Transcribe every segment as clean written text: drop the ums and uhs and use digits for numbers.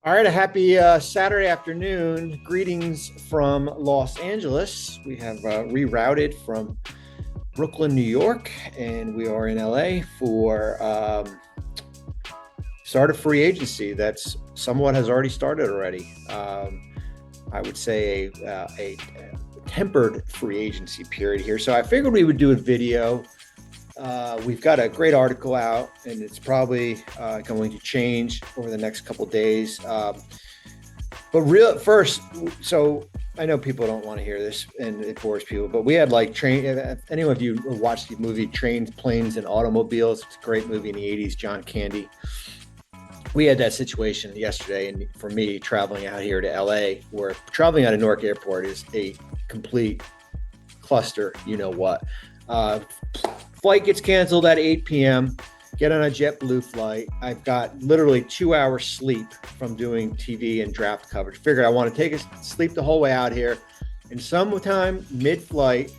All right, a happy Saturday afternoon. Greetings from Los Angeles. We have rerouted from Brooklyn, New York, and we are in LA for start of free agency. That's somewhat has already started already. I would say a tempered free agency period here. So I figured we would do a video. We've got a great article out, and it's probably going to change over the next couple of days. But first, so I know people don't want to hear this, and it bores people, but we had if anyone of you watched the movie Trains, Planes, and Automobiles, it's a great movie in the 80s, John Candy. We had that situation yesterday, and for me, traveling out here to LA, where traveling out of Newark Airport is a complete cluster, you know what. Flight gets canceled at 8 p.m. Get on a JetBlue flight. I've got literally 2 hours sleep from doing TV and draft coverage. Figured I want to take a sleep the whole way out here. And sometime mid-flight,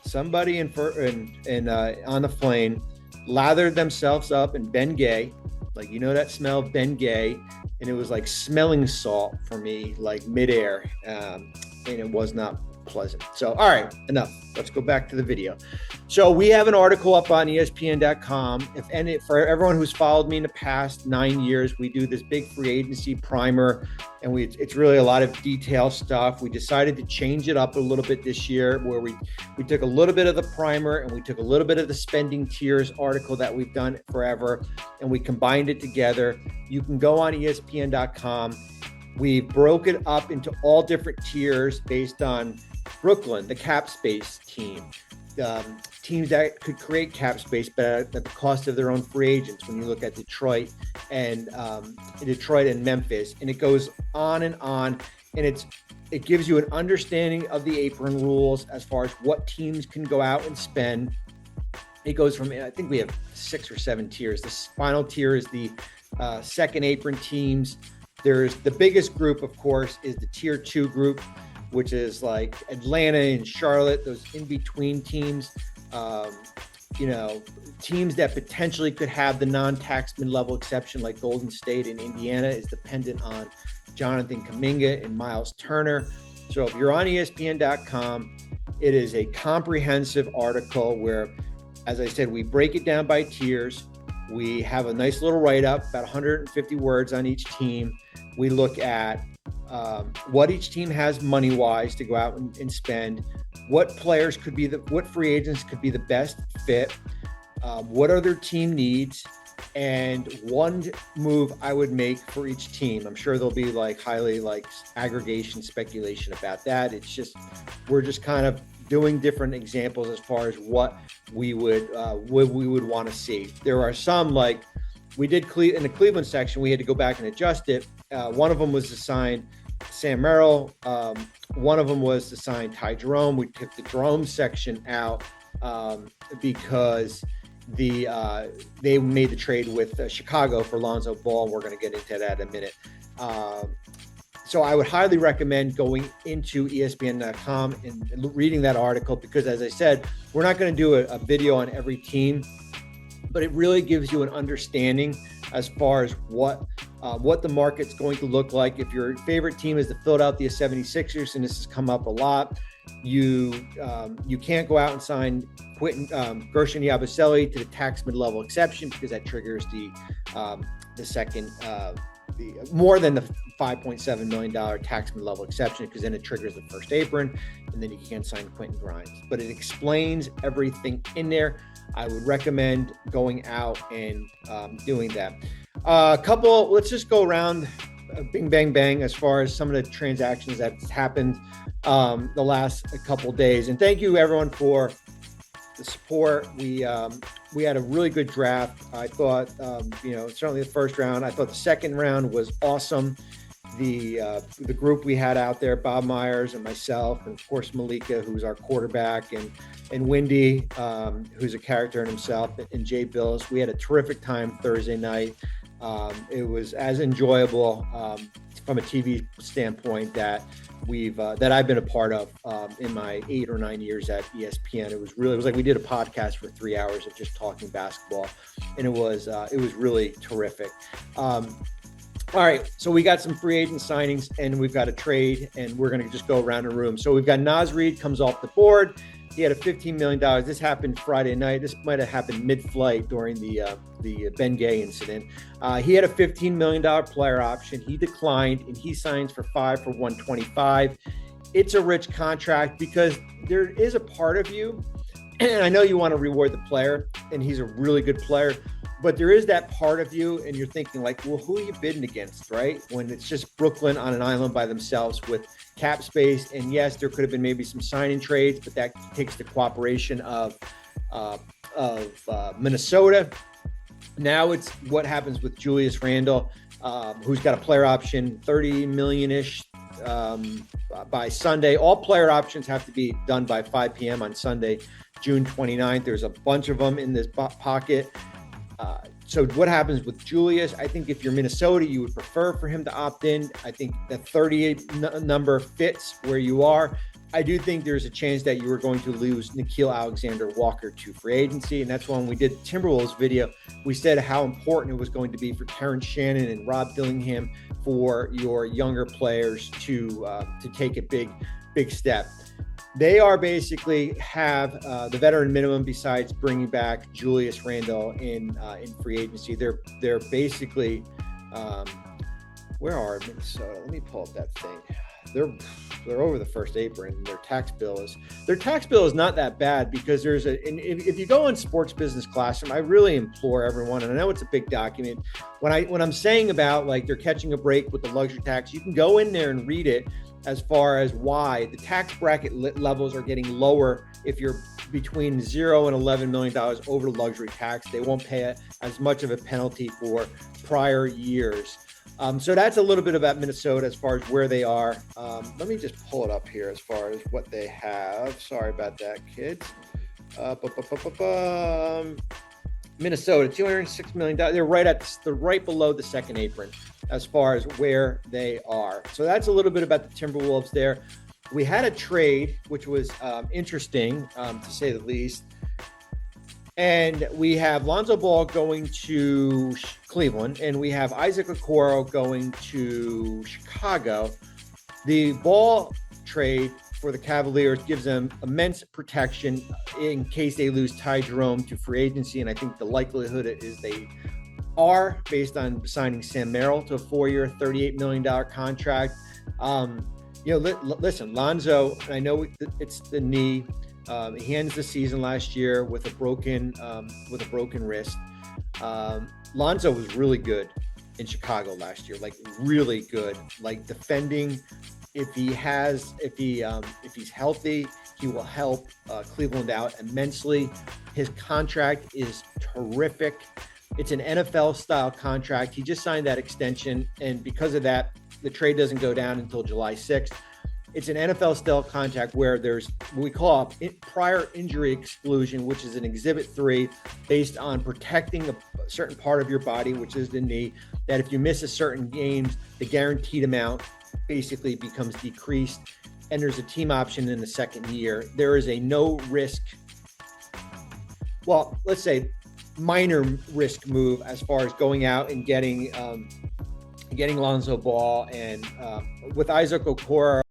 somebody on the plane lathered themselves up in Bengay, like you know that smell of Bengay, and it was like smelling salt for me, like midair, and it was not pleasant. So, all right, enough. Let's go back to the video. So we have an article up on ESPN.com. For everyone who's followed me in the past 9 years, we do this big free agency primer, and it's really a lot of detailed stuff. We decided to change it up a little bit this year, where we took a little bit of the primer and we took a little bit of the spending tiers article that we've done forever, and we combined it together. You can go on ESPN.com. We broke it up into all different tiers based on Brooklyn, the cap space team, teams that could create cap space, but at the cost of their own free agents. When you look at Detroit and Memphis, and it goes on, and it gives you an understanding of the apron rules as far as what teams can go out and spend. It goes from, I think we have 6 or 7 tiers. The final tier is the second apron teams. There's the biggest group, of course, is the tier 2 group, which is like Atlanta and Charlotte, those in-between teams, teams that potentially could have the non-tax mid-level exception, like Golden State and Indiana is dependent on Jonathan Kuminga and Miles Turner. So if you're on ESPN.com, it is a comprehensive article where, as I said, we break it down by tiers. We have a nice little write-up, about 150 words on each team. We look at what each team has money-wise to go out and spend, what players could be what free agents could be the best fit, what are their team needs, and one move I would make for each team. I'm sure there'll be highly aggregation speculation about that. It's just, we're just kind of doing different examples as far as what we would want to see. There are some, like we did in the Cleveland section, we had to go back and adjust it. One of them was to sign Sam Merrill. One of them was to sign Ty Jerome. We took the Jerome section out because they made the trade with Chicago for Lonzo Ball. We're going to get into that in a minute. So I would highly recommend going into ESPN.com and reading that article, because, as I said, we're not going to do a video on every team, but it really gives you an understanding as far as what the market's going to look like. If your favorite team is the Philadelphia 76ers, and this has come up a lot, you can't go out and sign Gershon Yabusele to the tax mid-level exception, because that triggers the second more than the $5.7 million tax mid-level exception, because then it triggers the first apron, and then you can't sign Quentin Grimes. But it explains everything in there. I would recommend going out and doing that. Let's just go around bing, bang, bang, as far as some of the transactions that happened the last couple of days. And thank you, everyone, for the support. We had a really good draft. I thought, certainly the first round. I thought the second round was awesome. The group we had out there, Bob Myers and myself, and of course Malika, who's our quarterback, and Wendy, who's a character in himself, and Jay Billis. We had a terrific time Thursday night. It was as enjoyable from a TV standpoint that I've been a part of in my 8 or 9 years at ESPN. It was like we did a podcast for 3 hours of just talking basketball, and it was really terrific. All right, so we got some free agent signings and we've got a trade, and we're going to just go around the room. So we've got Naz Reid comes off the board. He had a $15 million. This happened Friday night. This might have happened mid-flight during the Ben Gay incident. He had a $15 million player option. He declined, and he signs for 5 for 125. It's a rich contract because there is a part of you, and I know you want to reward the player, and he's a really good player, but there is that part of you, and you're thinking like, well, who are you bidding against, right? When it's just Brooklyn on an island by themselves with cap space. And yes, there could have been maybe some signing trades, but that takes the cooperation of Minnesota. Now it's what happens with Julius Randle, who's got a player option, 30 million-ish by Sunday. All player options have to be done by 5 p.m. on Sunday, June 29th. There's a bunch of them in this pocket. So what happens with Julius? I think if you're Minnesota, you would prefer for him to opt in. I think the 38 number fits where you are. I do think there's a chance that you are going to lose Nickeil Alexander-Walker to free agency. And that's when we did Timberwolves video, we said how important it was going to be for Terrence Shannon and Rob Dillingham for your younger players to take a big step. They are basically have the veteran minimum besides bringing back Julius Randle in free agency. They're basically where are Minnesota? Let me pull up that thing. They're over the first apron. Their tax bill is not that bad because if you go on Sports Business Classroom, I really implore everyone, and I know it's a big document. When I'm saying about like they're catching a break with the luxury tax, you can go in there and read it as far as why the tax bracket levels are getting lower. If you're between $0 and $11 million over luxury tax, they won't pay as much of a penalty for prior years. So that's a little bit about Minnesota as far as where they are. Let me just pull it up here as far as what they have. Sorry about that, kids. Minnesota, $206 million. They're right below the second apron as far as where they are. So that's a little bit about the Timberwolves there. We had a trade, which was interesting, to say the least. And we have Lonzo Ball going to Cleveland, and we have Isaac Okoro going to Chicago. The Ball trade for the Cavaliers gives them immense protection in case they lose Ty Jerome to free agency, and I think the likelihood is they are, based on signing Sam Merrill to a 4-year, $38 million contract. Listen, Lonzo, I know it's the knee. He ends the season last year with a broken wrist. Lonzo was really good in Chicago last year, like really good, like defending. If he's healthy, he will help Cleveland out immensely. His contract is terrific. It's an NFL style contract. He just signed that extension, and because of that, the trade doesn't go down until July 6th. It's an NFL style contract where there's what we call prior injury exclusion, which is an Exhibit 3 based on protecting a certain part of your body, which is the knee, that if you miss a certain games, the guaranteed amount basically becomes decreased. And there's a team option in the second year. There is a no risk, well, let's say minor risk move as far as going out and getting Lonzo Ball, and with Isaac Okoro,